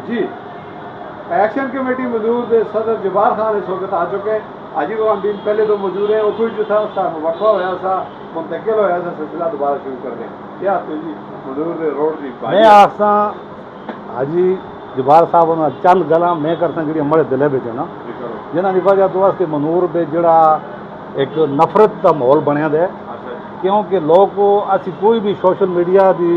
जी action committee मौजूद सदर जबार खान इस वक्त आ चुके हैं। हाजी गुलाम दीन पहले तो मौजूद है, वो जो था उसका वक्फा होया सा मुंतकिल होया सा सिलसिला दोबारा शुरू कर दें। क्या जी मौजूद रोड की मैं आखसा हाजी जबार साहब ने चंद गल्लां मैं करसा जी हमारे दिले बिच ना जिन्हों की वजह तो वास्ते मनूर में जड़ा एक नफरत का माहौल बनया है। क्योंकि लोग असी कोई भी सोशल मीडिया की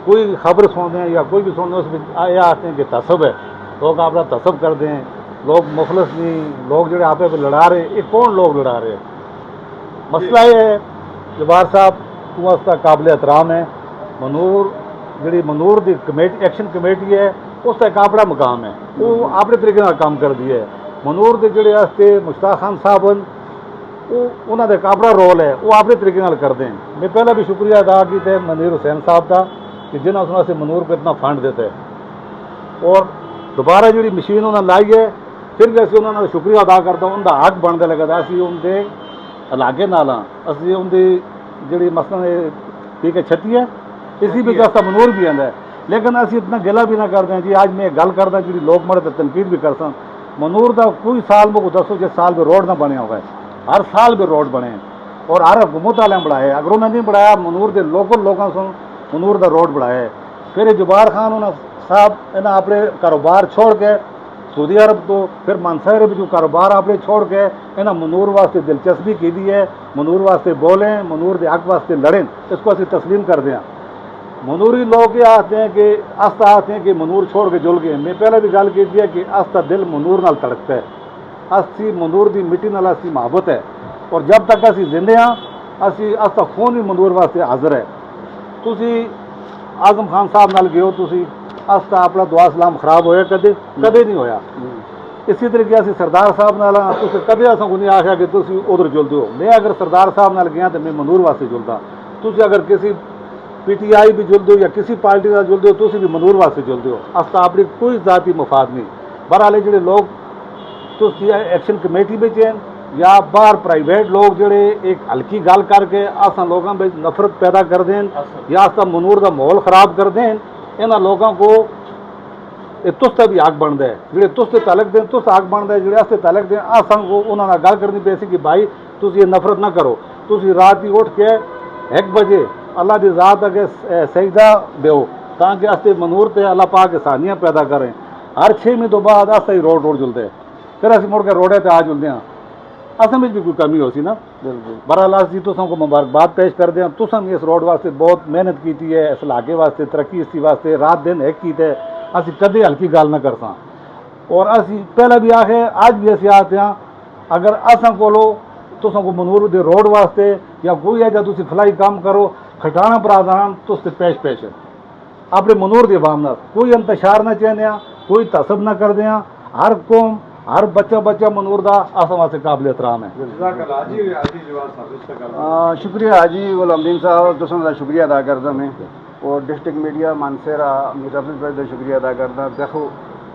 कोई खबर सुनते हैं या कोई भी सुनते हैं उस यह आखते हैं कि तसब है, लोग अपना तसब करते हैं, लोग मुखलस नहीं, लोग जो आपे लड़ा रहे, ये कौन लोग लड़ा रहे? मसला ये है जबार साहब तू उसका काबिल एहतराम है। मनूर जी मनूर की कमेटी एक्शन कमेटी है उसका एक अपना मुकाम है, वो अपने तरीके का काम कर दी है। मनूर के जोड़े वास्ते मुश्ताक खान साहब उन्होंने एक अपना रोल है, वो अपने तरीके करते हैं। मैं पहला भी शुक्रिया अदा किया मनीर हुसैन साहब का कि जिन्हें उस वास्ते मनूर को इतना फंड देते हैं और दोबारा जी मशीन उन्होंने लाई है, फिर भी असं उन्होंने शुक्रिया अदा करता उनका हक बनता लगता। असी उनके इलाके नाल असी उनकी जी मसलन ठीक है 36 है इसी भी असा मनूर भी आंदा है, लेकिन असी इतना गिला भी ना करते हैं जी। आज मैं गल करदा जी लोग मड़े तो तनकीद भी करता मनूर का कोई साल मुझे दसो जिस साल में रोड ना बने हुआ है, हर साल में रोड बने और हर हुकूमत वाले बढ़ाए। अगर उन्होंने नहीं बढ़ाया मनूर के लोकल लोगों से मनूर का रोड बढ़ाया है। फिर जबार खान उन्होंने साहब इन्हें अपने कारोबार छोड़ के सऊदी अरब तो फिर मानसा अरब जो कारोबार अपने छोड़ के इन्हें मनूर वास्ते दिलचस्पी की दी है, मनूर वास्ते बोलें, मनूर के हक वास्ते लड़ें, इसको असं तस्लीम कर दें। मनूरी लोग ये आते हैं कि आस्ता आते हैं कि मनूर छोड़ के जुल गए। मैं पहले भी गल की है कि आस्ता दिल मनूर नाल तड़कता है, असी मनूर की मिट्टी नाल असी मुहब्बत है और जब तक असी जिंदे हाँ असी आस्ता खून भी मनूर वास्ते हाजिर है। तुसी आजम खान साहब नाल गए हो, तुसी आस्ता अपना दुआ सलाम खराब होया कदे कदे नहीं होया। इसी तरीके असी सरदार साहब नाल तुसी कदे असां को नहीं आख्या कि तुसी उधर जुलदे हो। मैं अगर सरदार साहब नाल गया तो मैं मनूर वास्ते जुलदा, तुसी अगर किसी PTI भी जुलदे हो या किसी पार्टी का जुलदे हो तुसी भी मनूर वास्ते जुलदे हो। आस्ता अपनी कोई जाती मफाद नहीं। बहरहाल जो लोग तुसी एक्शन कमेटी में हैं या बाहर प्राइवेट लोग जोड़े एक हल्की गल करके आसा लोगों में नफरत पैदा कर दें या आस्ता मनूर का माहौल खराब कर दें, इन्होंने लोगों को तुस भी हक बनता है। जो तुस तलक दें तुस हक बनता है, जो तलक दें आसा को उन्होंने गल करनी पैसी कि भाई तुम ये नफरत ना करो, तुम रात ही उठ के 1 बजे अल्लाह की ज़ात अगे सजदा दो ताकि अस मनूर से अल्लाह पाक आसानियाँ पैदा करें। हर 6 महीने तो बाद अस ही रोड जुलते फिर अस मुड़ के रोडे पर आ जुलते हैं, असम भी कोई कमी हो सी ना। बहरहाल असी तुसों को मुबारकबाद पेश करते हैं। तुसों भी इस रोड वास्ते बहुत मेहनत की है, इस इलाके वास्ते तरक्की इस वास्ते रात दिन एक की है, असी कदे हल्की गल ना करसा। और असी पहले भी आखे आज भी असी आते हैं अगर असा कोलो तुसों को मनूर के रोड वास्ते या कोई है तुम फलाई काम करो खटाना प्रावधान तुस पेश पेश है अपने मनूर के अवाम नाल कोई इंतशार ना चाहते, कोई तसब ना करते हैं। हर कौम हर बच्चा बच्चा मनूर का अस वास्ते काबिल एहतराम है। शुक्रिया हाजी गुलाम दीन साहब, तुसों का शुक्रिया अदा करता मैं और डिस्ट्रिक्ट मीडिया मानसेरा मुतफिल पर शुक्रिया अदा करता। देखो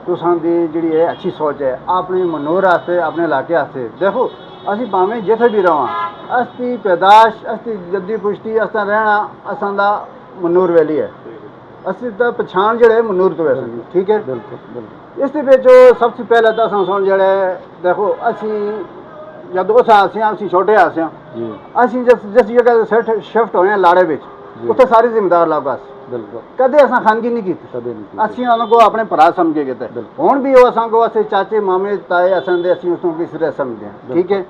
तुसां दी जी है अच्छी सोच है अपने मनूर वास्ते अपने इलाके वास्ते। देखो असी भावें जिथे भी रहा असती पैदाश असती जद्दी पुश्ती असा रहना असां दा मनूर वैली है, असि तो पछाण जड़े मनूर तो वैसे ठीक है। बिल्कुल इस सबसे पहले तो अस सुन जड़े देखो असी जब उस आसियां असी छोटे आसियां असी जिस जगह से शिफ्ट होए लाड़े बिच उत्थे सारी जिम्मेदार लोग अस कदे असां खानगी नहीं की, असी उन्होंने को अपने भरा समझे किते हुण भी वो असां को असे चाचे मामे ताए असां दे असी उसको किस तरह समझते हैं ठीक है।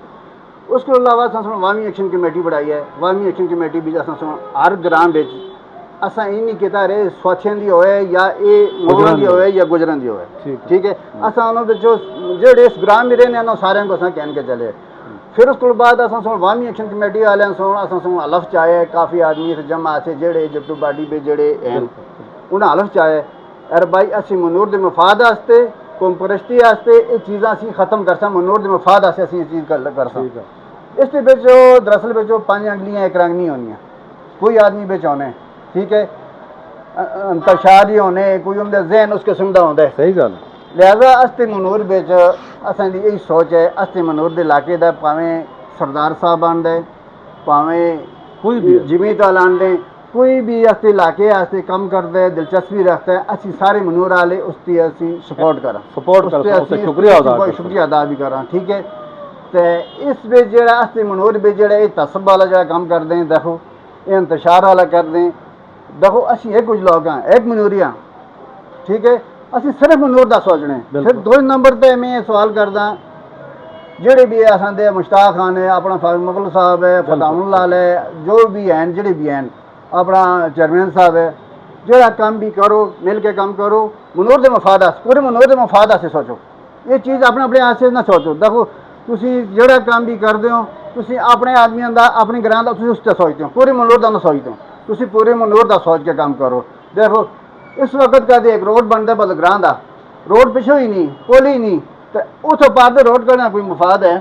उसके अलावा असां वामी एक्शन कमेटी बढ़ाई है। वामी एक्शन कमेटी भी असां हर ग्राम बिच असां इन नहीं कहता रे स्वाथियां दी होए या ये मोहन दी होए या गुजरन दी होए ठीक है। असां उन्होंने बिचों जेड़े इस ग्राम में रहने उन्होंने सारे को असां कहन के चले। फिर उसके बाद असां वामी एक्शन कमेटी वाले असां हलफ चाहे काफ़ी आदमी जमा आसे जेड़े जट्टू बाडी पे जेड़े हैं उन्हें हलफ चाहे अरे भाई असी मनूर के मफाद वास्ते कौम परस्ती वास्ते ये चीज़ां असी खत्म कर मनूर के मफाद वास्ते असी ये चीज़ कर इस दरअसल बिचों 5 अंगलियां एक रंग नहीं होनियां, कोई आदमी बिच होने ठीक है अंतशार ही होने कोई उनके जहन उस किस्म का होता है। सही गल लिहाजा अस्ते मनूर बिच असां दी यही सोच है अस्ते मनूर के इलाके का भावें सरदार साहब आंदे भावें कोई भी जिमीत वाल आंदे कोई भी असते इलाके आस्ते कम करता है, दिलचस्पी रखता है, असी सारे मनूर वाले उसकी असी सपोर्ट करा, शुक्रिया अदा भी करा। ठीक है, तो इस बेच जेड़ा असते मनूर बेच जेड़ा ये तसब वाला जेड़ा काम करते हैं, देखो ये इंतशार वाला करते हैं। देखो असी एक कुछ लोग हैं, एक मनूरियाँ, ठीक है, असी सिर्फ मनूर का सोचने। फिर 2 नंबर पर मैं सवाल करदा जेड़े भी असां दे मुश्ताक खान है, अपना फारूक मुगल साहब है, फतामुल लाल है, जो भी हैं जेड़े भी हैं, अपना चेयरमैन साहब है, जेड़ा काम भी करो मिल के काम करो, मनूर दे मफाद पूरे मनूर दे मफाद से सोचो। ये चीज़ अपने अपने हाथ से ना सोचो। देखो तुसी जेड़ा काम भी करते हो, तुसी अपने आदमियों का अपने ग्रां का तुसी उस ते सोचते हो, पूरे मनूर का ना सोचते हो, तुसी पूरे मनूर का सोच के काम करो। देखो इस वक्त का एक रोड बनता बदग्रां का, रोड पिछो ही नहीं, पुल ही नहीं, तो उस पार से रोड करना कोई मुफाद है?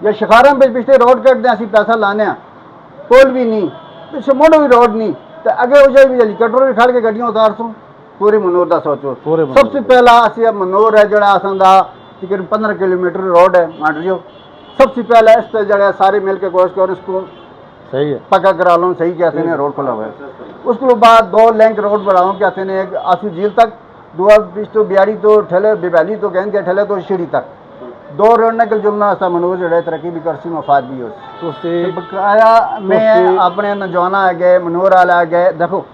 या शिकारा में पिछले रोड कटते हैं, पैसा लाने, पुल भी नहीं, पिछले मोड़ भी रोड नहीं, तो अगे हो जाए भी हेलीकॉप्टर भी खड़ के गड्डियां उतार सो। पूरे मनोर का सोचो। सबसे पहला असी मनोर है जरा असां दा तकरीबन 15 किलोमीटर रोड है मांडरियो। सबसे पहला इस पर जरा सारे मिल के कोशिश करो इसको सही है पक्का करा लो, सही कहते हैं रोड खुला हुआ है। उसके बाद 2 लेंक रोड बनाओ कहते हैं, एक आंसू झील तक, दुआ बीच तो बियाड़ी तो ठेले बिबैली तो गेंद के ठेले तो सीढ़ी तक, 2 रोड निकल जुमना असा मनोर जड़ा तरक्की भी करसी मफाद भी हो। बकाया मैं अपने नौजवान आ गए मनोर वाले आ गए। देखो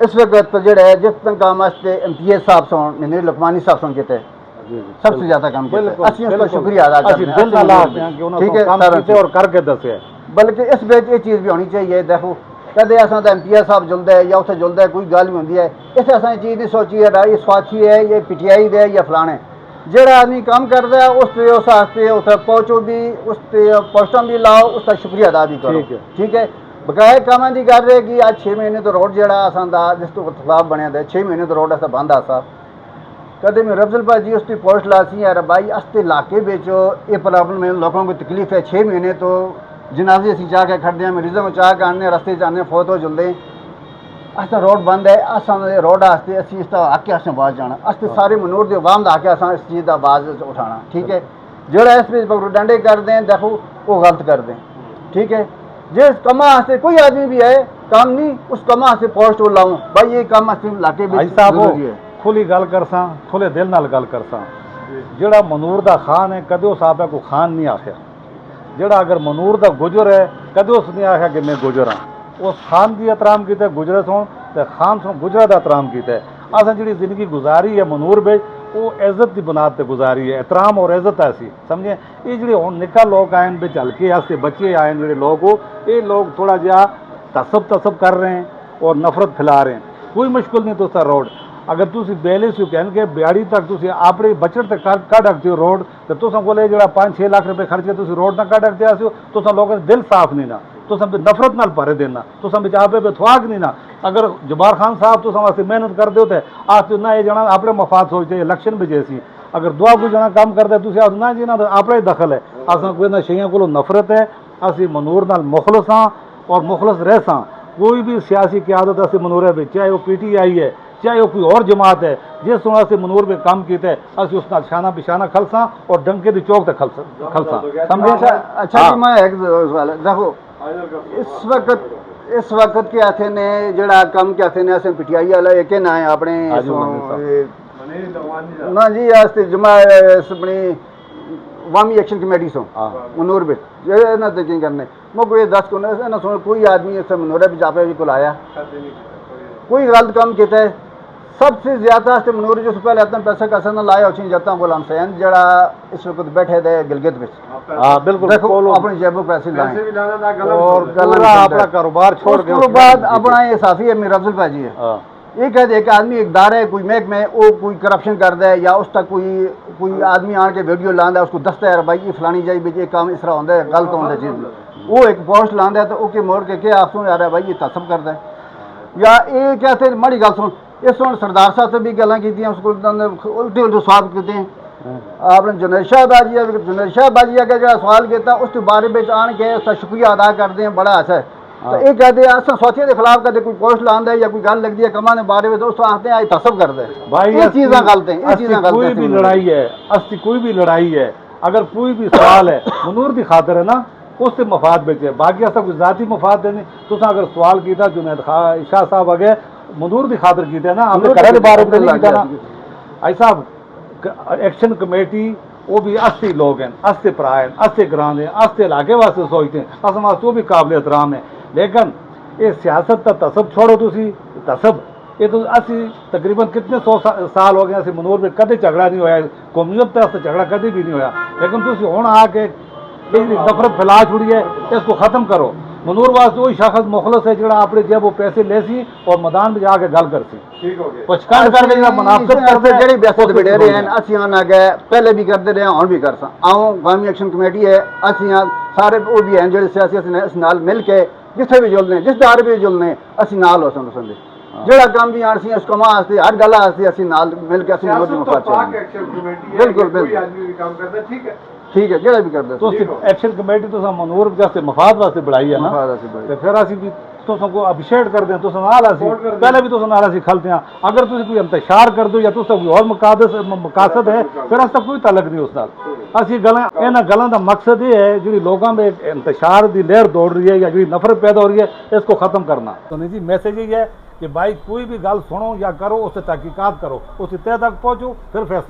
इस वक्त जड़ा है जिस काम वास्ते MPS साहब सो मनीर लुकमानी साहब सो किते सबसे ज्यादा काम किया, असि उसका शुक्रिया अदा करते हैं। ठीक है और करके दसे, बल्कि इस बेच ये चीज़ भी होनी चाहिए। देखो कदे असा तो MPS साहब जुलता है या उसे जुलता है, कोई गल भी होंगी है, इसे असा चीज़ नहीं सोची है ये स्वाची है ये PTI दे या फलाने, जोड़ा आदमी काम करता है उस वास्ते उत्थे पहुँचो भी, उस पोस्टां भी लाओ, उसका शुक्रिया अदा भी करो। ठीक है, बकाया काम की गल है कि आज 6 महीने तो रोड जरा असां दा जिस तो खिलाफ बनया था, 6 महीने तो रोड असा बंद आसा। कदे मैं रफजल भाजी उसकी पोस्ट लासी यार भाई अस्ते इलाके बेचो ये प्रॉब्लम है, लोगों को तकलीफ है, 6 महीने तो जनाजे असी चाह के खड़े हैं, मरीजों को चाह के आने रस्ते जाने फोत हो जुलते अस रोड बंद है, असा रोड आस्ते असी इसका आके असें आवाज़ जाना, अस्ते सारे मनूर के अवाम आके अस इस चीज़ का आवाज़ उठाना। ठीक है, जोड़ा इस डंडे कर दें देखो वो गलत कर दें। ठीक है, जिस कमा से कोई आदमी भी है काम नहीं उस कमा से पोस्ट लाऊं भाई ये काम लाके भी खुली गल करसा, खुले दिल नाल गल करसा। जेड़ा मनूर दा खान है कदे उस आपे को खान नहीं आख्या, जेड़ा अगर मनूर दा गुजर है कदे उस नहीं आख्या कि मैं गुजर हाँ, उस खान की एहतराम किया गुजरे सो ते खान सो गुजरा का एहतराम किया। असें जी जिंदगी गुजारी है मनूर बेच वो इज्जत की बुनियाद पर गुजारी है, एहतराम और इज्जत है सी समझे। ये जो हम निका लोग आए बेच हल्के आस्ते बच्चे आए जो लोग हो ये लोग थोड़ा जहा तसब कर रहे हैं और नफरत फैला रहे हैं। कोई मुश्किल नहीं दोस्त रोड अगर तुम बेले से कह के ब्याड़ी तक तुम अपने बजट तक कट रखते हो रोड तो तुम को जो 5-6 लाख रुपए खर्चे तुम रोड ना कट रखते हो तो लोगों का दिल साफ नहीं ना, तो नफरत नाल भरे देना, तो आपे पे थवाक नहीं ना। अगर जबार खान साहब तुम वास्ते मेहनत करते हो तो आज ना ये जना अपने मफाद सोचते इलेक्शन भी जैसी अगर दुआ कोई जना काम करते तुम ना जी ना अपना ही दखल है। असा कोई ना शेया को नफरत है, असी मनूर नाल मुखलस हाँ और मुखलस रह सा। कोई भी सियासी क्यादत असी मनूर में चाहे वो PTI है चाहे वो कोई और जमात है जिस तरह से मनूर में काम किया है असि उस शाना बिशाना खलसा और डंके की चौक तक खलसा समझे। अच्छा जी मैं एक सवाल देखो इस वक्त के हाथे ने जड़ा काम के हाथे ने असें PTI वाला एक ना है अपने ना जी आस्ते जमा अपनी वामी एक्शन कमेटी सो मनूर में ये ना तकिंग करने मैं कोई 10 को ना सुन कोई आदमी ऐसे मनूर भी जापे को लाया कोई गलत काम किया है। सबसे ज्यादा से मनूर जो पहले इतना पैसा कैसे ना लाया उसी जाता गुलाम सैन जड़ा इस वक्त बैठे थे गिलगित में। बिल्कुल देखो अपने जेबों पैसे लाए और अपना कारोबार छोड़ के उसके बाद अपना ये साफी है मेरा अफजल भाजी है ये कहते एक आदमी इकदार है कोई महक में वो कोई करप्शन करता है या उस तक कोई आदमी आन के वीडियो लांदा है उसको दसता है भाई ये फलानी जाई भी ये काम इस तरह होता है गलत होता है चीज़ वो एक पोस्ट लांदा है तो ओके मोड़ के क्या आप सुन यार भाई ये तसब करता है या ये कहते हैं माड़ी गल सुन इस सुन सरदार साहब से भी गल्लां कीतियां उसको उल्टे सवाल किए आपने जुनैद शाह बाजिया का जो सवाल किया उसके बारे में आन के उसका शुक्रिया अदा करते हैं बड़ा अच्छा है। तो ये कहते हैं अस सोचे के खिलाफ कदे कोई पोस्ट लांदा है या कोई गल लगती है कमा ने बारे में तो उस आखते हैं तसब करते हैं भाई ये चीज़ां गलत हैं। ये चीज़ां गलत कोई भी लड़ाई है अस्ति कोई भी लड़ाई है अगर कोई भी सवाल है मनूर की खातर है ना उससे मफाद बेचे बाकी असा कोई जाती मफाद देने तुसा अगर सवाल किया जुनैद शाह साहब अगे मनूर की खातर किया ना आपने घर के बारे में नहीं किया ना आई साहब एक्शन कमेटी वो भी 80 लोग हैं 80 भरा हैं 80 ग्रां हैं 80 इलाके वास्ते सोचते हैं अस वास्ते वो भी काबिल एहतराम है लेकिन ये सियासत का तसब छोड़ो तुसी तसब ये तो असी तकरीबन कितने 100 साल हो गए असी मनूर में कभी झगड़ा नहीं होया कौमियत वास्ते झगड़ा कभी भी नहीं होया लेकिन तुसी हुण आके नफरत फैला छुड़ी है इसको खत्म करो मनूर वास्ते वही शख्स मुखलस है जो अपने जब वो पैसे ले सी और मैदान में जाके गल कर सी ठीक हो गया पचकान करके जो मुनाफत करते ਜਿਹੜੀ ਬਿਆਸਤ ਬਿੜੇ ਰਹੇ ਹਨ ਅਸੀਂ ਉਹਨਾਂ ਅਗੇ ਪਹਿਲੇ ਵੀ ਕਰਦੇ ਰਹੇ ਹੁਣ ਵੀ ਕਰ ਸਾਂ ਆਉਂ ਗਾਮੀ ਐਕਸ਼ਨ ਕਮੇਟੀ ਹੈ ਅਸੀਂ ਸਾਰੇ ਉਹ ਵੀ ਹਨ ਜਿਹੜੇ ਸਿਆਸੀ ਅਸੀਂ ਨਾਲ ਮਿਲ ਕੇ ਜਿੱਥੇ ਵੀ ਜੁਲਨੇ ਜਿਸ ਦਾਰ ਵੀ ਜੁਲਨੇ ਅਸੀਂ ਨਾਲ ਹੋ ਸੰਦੇ ਜਿਹੜਾ ਕੰਮ ਵੀ ਆਣ ਸੀ ਉਸ ਕਮਾ ਵਾਸਤੇ ਹਰ ਗੱਲ ਵਾਸਤੇ ਅਸੀਂ ਨਾਲ ਮਿਲ ਕੇ ਅਸੀਂ ਮੋਦੀ सियासत तो ਮਫਾਦ पाक ਚਾਹੀਏ एक्शन कमेटी है बिल्कुल, कोई बिल्कुल। आदमी भी काम करता है ठीक है ਠੀਕ ਹੈ ਜਿਹੜਾ ਵੀ ਕਰਦੇ तो एक्शन कमेटी तो मनूर वास्ते मफाद वास्ते बढ़ाई है ना मफाद वास्ते बढ़ाई। तो फिर असी भी तुसां को अभिषेक कर दें तुसां नाल असी Support कर दें। पहले भी तुसां नाल असी खलते हैं अगर तुसी कोई इंतशार कर दो या तुसां कोई और मकासद है फिर अस कोई तलक नहीं उस नाल असी गल्लां इन्हां गल्लां दा मकसद ये है जिहड़ी लोकां में इंतशार दी लहर दौड़ रही है या जिहड़ी नफरत पैदा हो रही है इसको खत्म करना तो नहीं जी मैसेज ये है कि भाई कोई भी गल सुनो या करो उससे तहकीकात करो उससे तय तक पहुंचो फिर फैसला